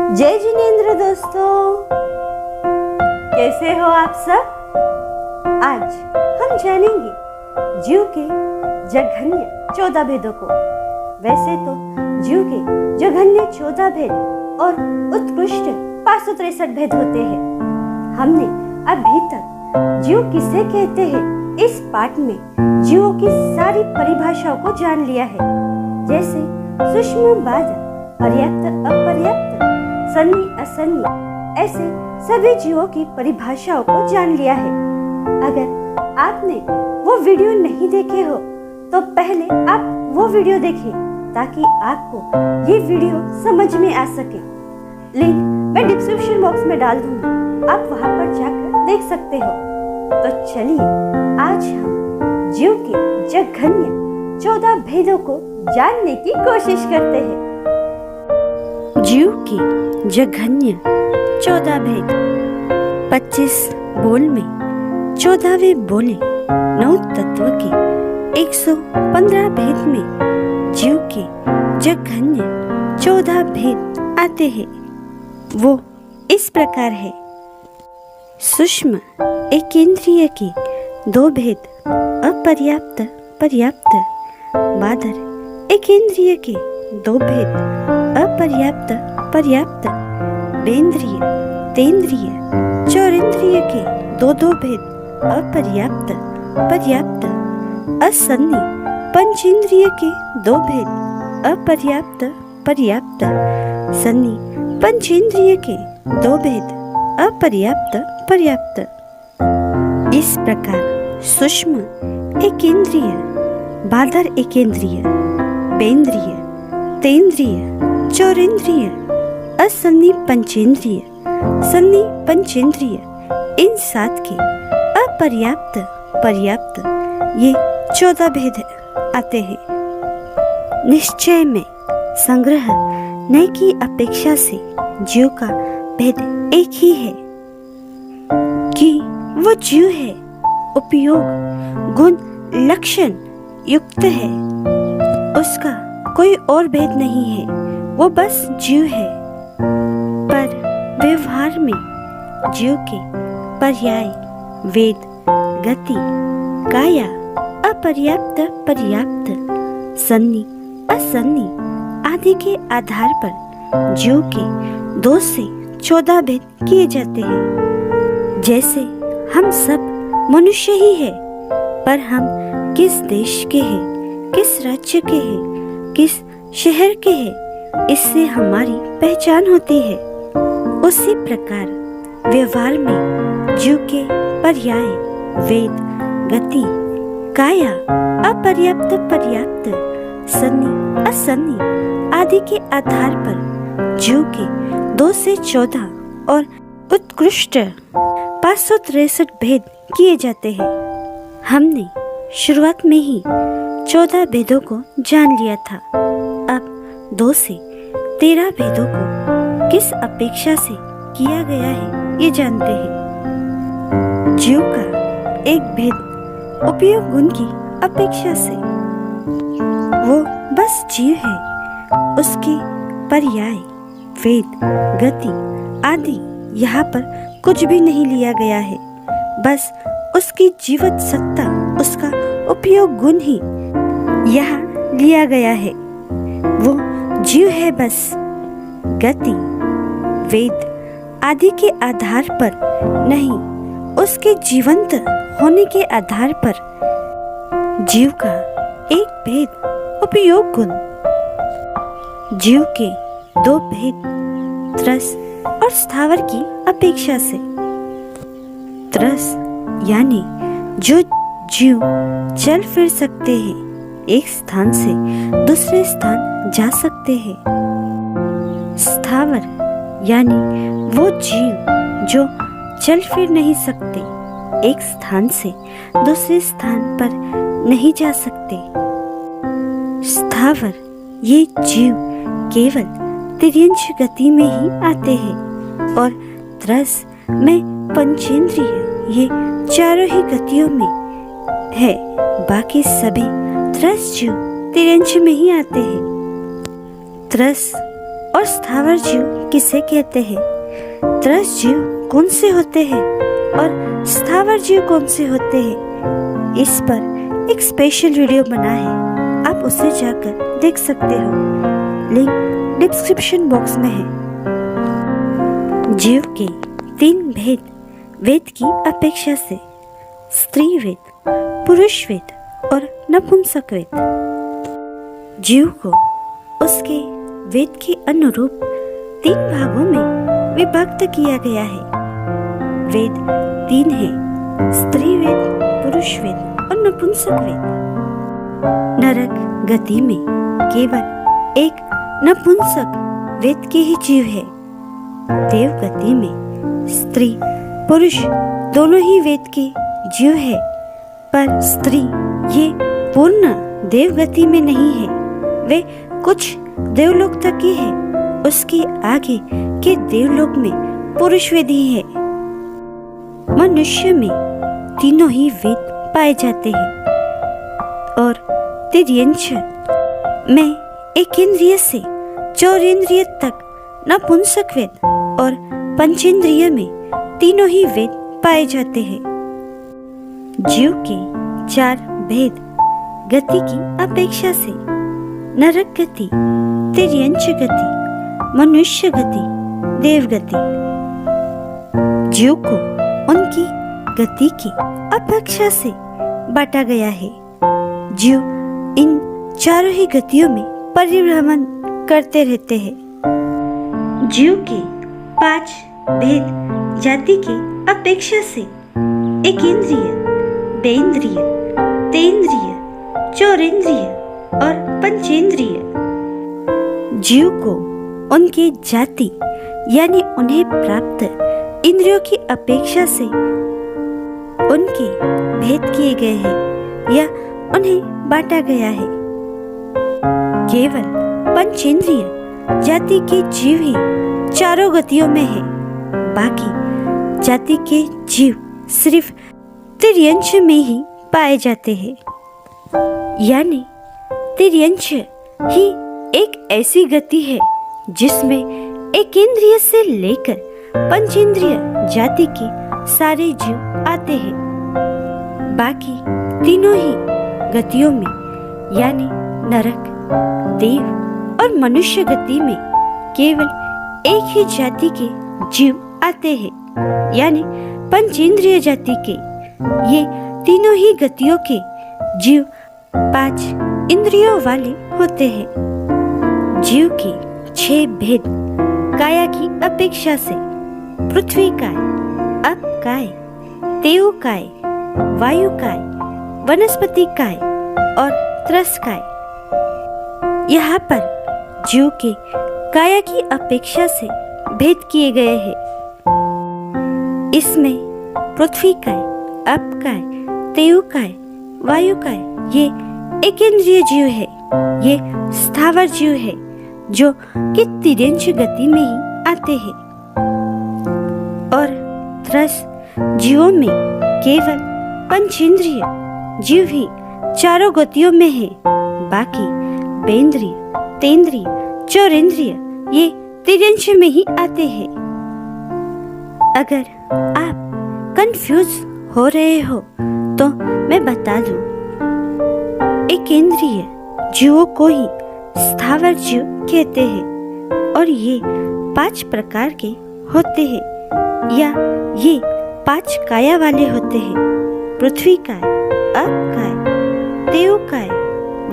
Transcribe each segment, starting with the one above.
जय जिनेंद्र दोस्तों, कैसे हो आप सब। आज हम जानेंगे जीव के जघन्य 14 भेदों को। वैसे तो जीव के जघन्य 14 भेद और उत्कृष्ट 563 भेद होते हैं। हमने अभी तक जीव किसे कहते हैं इस पाठ में जीवों की सारी परिभाषाओं को जान लिया है, जैसे सूक्ष्म बाध, पर्याप्त अपर्याप्त, सन्नी असन्नी, ऐसे सभी जीवों की परिभाषाओं को जान लिया है। अगर आपने वो वीडियो नहीं देखे हो तो पहले आप वो वीडियो देखें ताकि आपको ये वीडियो समझ में आ सके। लिंक मैं डिस्क्रिप्शन बॉक्स में डाल दूंगी, आप वहां पर जाकर देख सकते हो। तो चलिए आज हम जीव के जघन्य 14 भेदों को जानने की कोशिश करते हैं। जीव के जघन्य 14 भेद। 25 बोल में 14वें बोले 9 तत्व के 115 भेद में जीव के जघन्य 14 भेद आते हैं। वो इस प्रकार है। सूक्ष्म एकेंद्रिय के 2 भेद, अपर्याप्त पर्याप्त। बाधर एकेंद्रिय के 2 भेद, अपर्याप्त पर्याप्त। बेंद्रिय तेंद्रिय चौरेंद्रिय के 2 भेद, अपर्याप्त पर्याप्त। असन्नी पंचेंद्रिय के 2 भेद, अपर्याप्त पर्याप्त। सन्नी पंचेंद्रिय के 2 भेद, अपर्याप्त पर्याप्त। इस प्रकार सूक्ष्म एकेंद्रिय, बाधर एकेंद्रिय, बेंद्रिय तेंद्रिय चौरेंद्रिय, असन्नी पंचेंद्रिय, सन्नी पंचेंद्रिय, इन 7 के अपर्याप्त पर्याप्त ये 14 भेद आते हैं। निश्चय में संग्रह नए की अपेक्षा से जीव का भेद एक ही है कि वो जीव है, उपयोग गुण लक्षण युक्त है। उसका कोई और भेद नहीं है, वो बस जीव है। पर व्यवहार में जीव के पर्याय, वेद, गति, काया, अपर्याप्त पर्याप्त, सन्नी असन्नी आदि के आधार पर जीव के 2 से 14 भेद किए जाते हैं। जैसे हम सब मनुष्य ही है, पर हम किस देश के हैं, किस राज्य के हैं, किस शहर के हैं, इससे हमारी पहचान होती है। उसी प्रकार व्यवहार में जीव के पर्याय, वेद, गति, काया, अपर्याप्त पर्याप्त, सन्नी असन्नी आदि के आधार पर जीव के 2 से 14 और उत्कृष्ट 563 भेद किए जाते हैं। हमने शुरुआत में ही 14 भेदों को जान लिया था। अब 2 से 13 भेदों को किस अपेक्षा से किया गया है ये जानते हैं। जीव का एक भेद उपयोग गुण की अपेक्षा से। वो बस जीव है, उसके पर्याय, वेद, गति आदि यहाँ पर कुछ भी नहीं लिया गया है। बस उसकी जीवित सत्ता, उसका उपयोग गुण ही यहाँ लिया गया है। वो जीव है बस। गति, वेद आदि के आधार पर नहीं, उसके जीवंत होने के आधार पर जीव का एक भेद उपयोग गुण। जीव के 2 भेद त्रस और स्थावर की अपेक्षा से। त्रस यानी जो जीव चल फिर सकते हैं, एक स्थान से दूसरे स्थान जा सकते हैं। स्थावर यानी वो जीव जो चल फिर नहीं सकते, एक स्थान से दूसरे स्थान पर नहीं जा सकते। स्थावर ये जीव केवल तिर्यंच गति में ही आते हैं और त्रस में पंचेंद्रिय ये चारों ही गतियों में है। बाकी सभी त्रस जीव तिर्यंच में ही आते हैं। त्रस और स्थावर जीव किसे कहते हैं, त्रस्त जीव कौन से होते हैं और स्थावर जीव कौन से होते हैं, इस पर एक स्पेशल वीडियो बना है, आप उसे जाकर देख सकते हो। लिंक डिस्क्रिप्शन बॉक्स में है। जीव के 3 भेद वेद की अपेक्षा से, स्त्री वेद, पुरुष वेद और नपुंसक वेद। जीव को उसके वेद के अनुरूप 3 भागों में विभक्त किया गया है। वेद 3 है, स्त्री वेद, पुरुष वेद और नपुंसक वेद। नरक गति में केवल एक नपुंसक वेद के ही जीव है। देव गति में स्त्री पुरुष दोनों ही वेद के जीव है, पर स्त्री ये पूर्ण देव गति में नहीं है, वे कुछ देवलोक तक ही है, उसके आगे के देवलोक में पुरुष वेद ही है। मनुष्य में तीनों ही वेद पाए जाते हैं और तिर्यंच में एकेंद्रिय से चौरेंद्रिय तक नपुंसक वेद और पंचेंद्रिय में तीनों ही वेद पाए जाते हैं। जीव के 4 भेद गति की अपेक्षा से, नरक गति, तिर्यंच गति, मनुष्य गति, देव गति। जीव को उनकी गति की अपेक्षा से बांटा गया है। जीव इन चारों ही गतियों में परिभ्रमण करते रहते हैं। जीव के 5 भेद जाति के अपेक्षा से एकेंद्रिय, बेंद्रिय, तेंद्रिय, चौरेंद्रिय और पंचेंद्रिय। जीव को उनके जाति यानी उन्हें प्राप्त इंद्रियों की अपेक्षा से उनके भेद किए गए हैं या उन्हें बांटा गया है। केवल पंचेंद्रिय जाति के जीव ही चारों गतियों में है, बाकी जाति के जीव सिर्फ तिर्यंच में ही पाए जाते हैं। यानी तिर्यंच ही एक ऐसी गति है जिसमें एकेंद्रिय से लेकर पंचेंद्रिय जाति के सारे जीव आते हैं। बाकी तीनों ही गतियों में यानी नरक, देव और मनुष्य गति में केवल एक ही जाति के जीव आते हैं, यानी पंचेंद्रिय जाति के। ये तीनों ही गतियों के जीव 5 इंद्रियों वाले होते हैं। जीव के 6 भेद काया की अपेक्षा से, पृथ्वी काय, अप काय, तेव काय, वायु काय, वनस्पति काय और त्रस काय। यहाँ पर जीव के काया की अपेक्षा से भेद किए गए हैं। इसमें पृथ्वी काय, अप काय, तेव काय, वायु काय ये एकेंद्रिय जीव है, ये स्थावर जीव है जो कि तिर्यंच गति में ही आते हैं। और त्रस जीवों में केवल पंचेंद्रिय जीव ही चारों गतियों में है, बाकी बेंद्रिय, तेंद्रिय, चौरेंद्रिय ये तिर्यंच में ही आते हैं। अगर आप कंफ्यूज हो रहे हो तो मैं बता दूं, एकेंद्रिय जीवों को ही स्थावर जीव कहते हैं और ये 5 प्रकार के होते हैं या ये 5 काया वाले होते हैं। पृथ्वी काय, अप काय, तेव काय,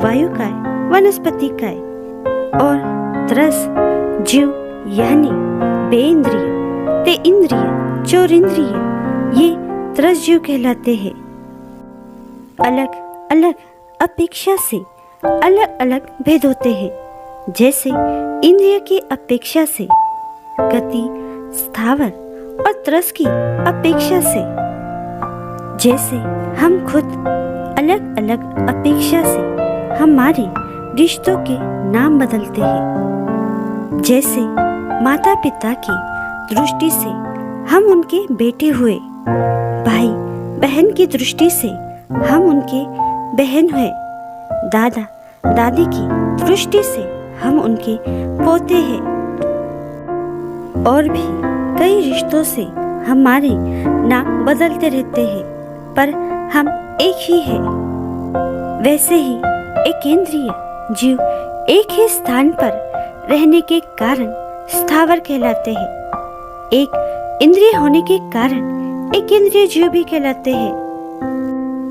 वायु काय, वनस्पति काय और त्रस जीव यानी बेंद्रिय, तेंद्रिय, चौरेंद्रिय ये त्रस जीव कहलाते हैं। अलग अलग अपेक्षा से अलग अलग भेद होते हैं। जैसे इंद्रिय की अपेक्षा से, गति, स्थावर और त्रस की अपेक्षा से। जैसे हम खुद अलग अलग अपेक्षा से हमारे रिश्तों के नाम बदलते हैं। जैसे माता पिता की दृष्टि से हम उनके बेटे हुए, भाई बहन की दृष्टि से हम उनके बहन हुए, दादा दादी की दृष्टि से हम उनके पोते हैं। और भी कई रिश्तों से हमारे नाम बदलते रहते हैं, पर हम एक ही है। वैसे ही एक इंद्रिय जीव एक ही स्थान पर रहने के कारण स्थावर कहलाते हैं। एक इंद्रिय होने के कारण एक इंद्रिय जीव भी कहलाते हैं।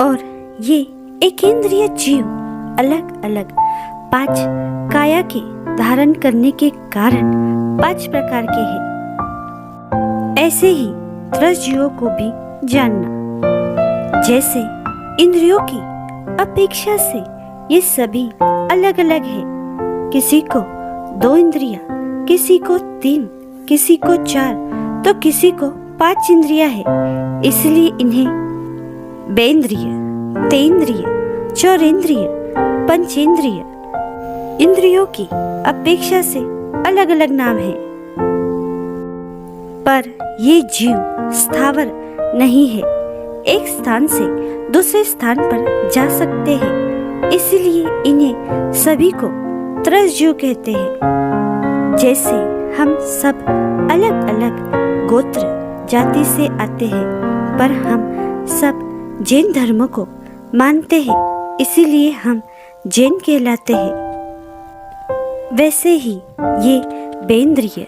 और ये एक इंद्रिय जीव अलग अलग 5 काया के धारण करने के कारण 5 प्रकार के हैं। ऐसे ही त्रस जीवों को भी जानना। जैसे इंद्रियों की अपेक्षा से ये सभी अलग अलग है। किसी को 2 इंद्रियां, किसी को 3, किसी को 4, तो किसी को 5 इंद्रियां है। इसलिए इन्हें बेंद्रिय, तेंद्रिय, चौरेंद्रिय, पंचेंद्रिय इंद्रियों की अपेक्षा से अलग अलग नाम है। पर ये जीव स्थावर नहीं है, एक स्थान से दूसरे स्थान पर जा सकते हैं। इसलिए इन्हें सभी को त्रस जीव कहते हैं। जैसे हम सब अलग अलग गोत्र जाति से आते हैं, पर हम सब जैन धर्म को मानते हैं, इसीलिए हम जैन कहलाते हैं। वैसे ही ये बेंद्रिय,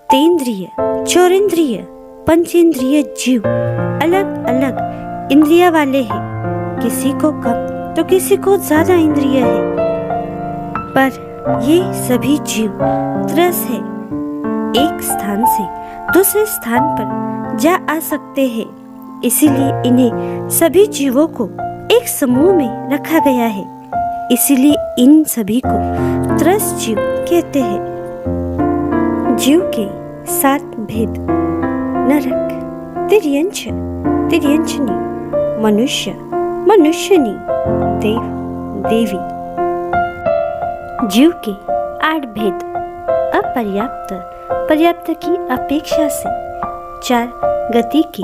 तेंद्रिय, चौरेंद्रिय, पंचेंद्रिय जीव अलग अलग इंद्रिया वाले हैं। किसी को कम तो किसी को ज्यादा इंद्रिय है, पर ये सभी जीव त्रस है। एक स्थान से दूसरे स्थान पर जा आ सकते हैं, इसीलिए इन्हें सभी जीवों को एक समूह में रखा गया है। इसीलिए इन सभी को त्रस जीव कहते हैं। जीव के 7 भेद: नरक, तिर्यंच, तिर्यंचनी, मनुष्य, मनुष्यनी, देव, देवी। जीव के 8 भेद: अपर्याप्त, पर्याप्त की अपेक्षा से 4 गति के: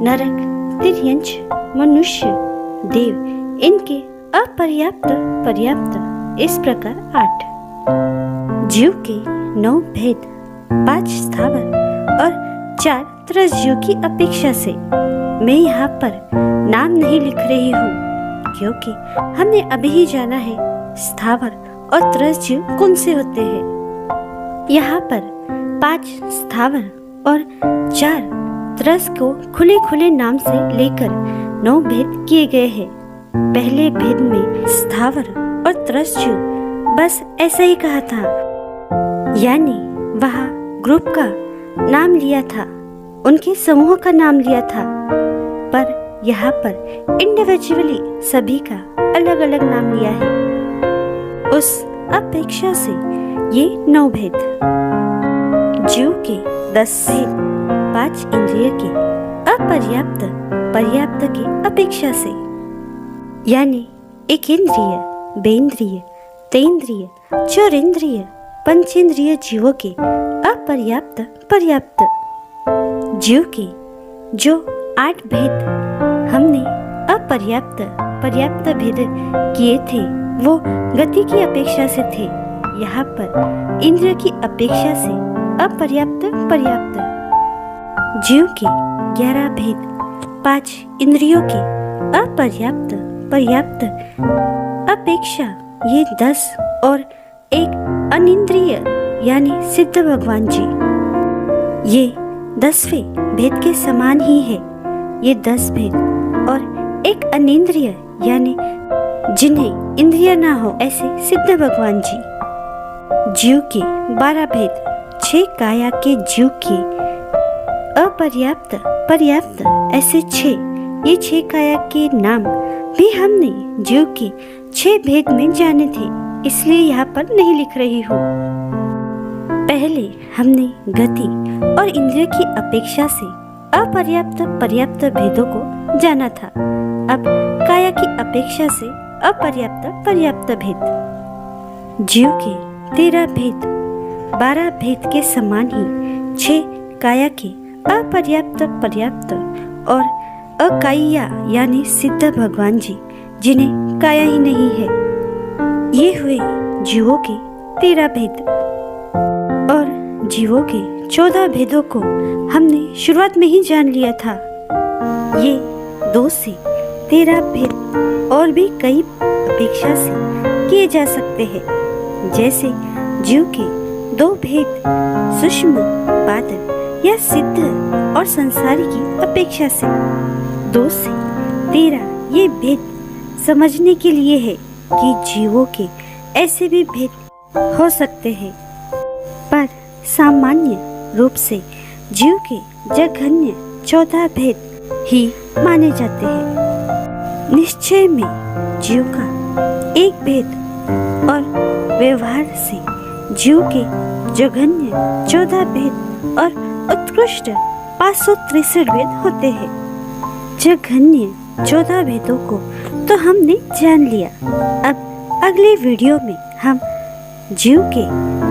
नरक, तिर्यंच, मनुष्य, देव। इनके अपर्याप्त, पर्याप्त, इस प्रकार 8। जीव के 9 भेद: 5 स्थावर और 4 त्रस जीव की अपेक्षा से। मैं यहाँ पर नाम नहीं लिख रही हूँ, क्योंकि हमने अभी ही जाना है स्थावर और त्रस जीव कौन से होते हैं। यहाँ पर 5 स्थावर और 4 त्रस को खुले खुले नाम से लेकर 9 भेद किए गए हैं। पहले भेद में स्थावर और त्रस जीव बस ऐसा ही कहा था, यानी वहाँ ग्रुप का नाम लिया था, उनके समूह का नाम लिया था। पर यहाँ पर इंडिविजुअली सभी का अलग अलग नाम लिया है। उस अपेक्षा से ये 9 भेद। जीव के 10 भेद: 5 इंद्रिय के अपर्याप्त, पर्याप्त की अपेक्षा से, यानी एक इंद्रिय, बेंद्रिय, तेंद्रिय, चौरेंद्रिय, पंचेंद्रिय जीवों के अपर्याप्त, पर्याप्त। जीव के जो 8 भेद हमने अपर्याप्त, पर्याप्त भेद किए थे, वो गति की अपेक्षा से थे। यहाँ पर इंद्रिय की अपेक्षा से अपर्याप्त, पर्याप्त। जीव के 11 भेद: 5 इंद्रियों के अपर्याप्त, पर्याप्त अपेक्षा ये 10 और एक अनिंद्रिय यानी सिद्ध भगवान जी। ये 10वें भेद के समान ही है। ये 10 भेद और एक अनिंद्रिय यानी जिन्हें इंद्रिय ना हो ऐसे सिद्ध भगवान जी। जीव के 12 भेद: 6 काया के जीव के अपर्याप्त, पर्याप्त ऐसे 6। ये 6 काया के नाम भी हमने जीव के 6 भेद में जाने थे, इसलिए यहाँ पर नहीं लिख रही हूँ। पहले हमने गति और इंद्रिय की अपेक्षा से अपर्याप्त, पर्याप्त भेदों को जाना था। अब काया की अपेक्षा से अपर्याप्त, पर्याप्त भेद। जीव के 13 भेद 12 भेद के समान ही 6 काया के अपर्याप्त, पर्याप्त और अकाया यानी सिद्ध भगवान जी, जिन्हें काया ही नहीं है। ये हुए जीवों के 13 भेद। और जीवों के 14 भेदों को हमने शुरुआत में ही जान लिया था। ये 2 से 13 भेद और भी कई अपेक्षा से किए जा सकते हैं, जैसे जीव के 2 भेद सूक्ष्म, बादल या सिद्ध और संसारी की अपेक्षा से। 2 से 13 ये भेद समझने के लिए है कि जीवों के ऐसे भी भेद हो सकते हैं, पर सामान्य रूप से जीव के जघन्य 14 भेद ही माने जाते हैं। निश्चय में जीव का एक भेद और व्यवहार से जीव के जघन्य 14 भेद और उत्कृष्ट 563 भेद होते हैं। जघन्य 14 भेदों को तो हमने जान लिया। अब अगले वीडियो में हम जीव के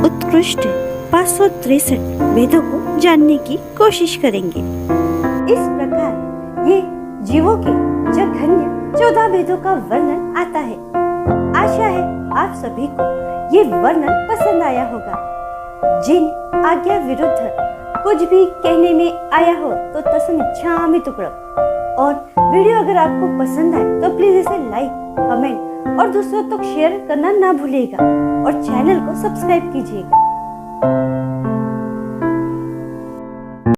उत्कृष्ट 563 भेदों को जानने की कोशिश करेंगे। इस प्रकार ये जीवों के जघन्य 14 भेदों का वर्णन आता है। आशा है आप सभी को ये वर्णन पसंद आया होगा। जिन आज्ञा विरुद्ध कुछ भी कहने में आया हो तो तस्मिच्छामि तुकडं। और वीडियो अगर आपको पसंद आए तो प्लीज इसे लाइक, कमेंट और दूसरों तक शेयर करना ना भूलिएगा और चैनल को सब्सक्राइब कीजिएगा।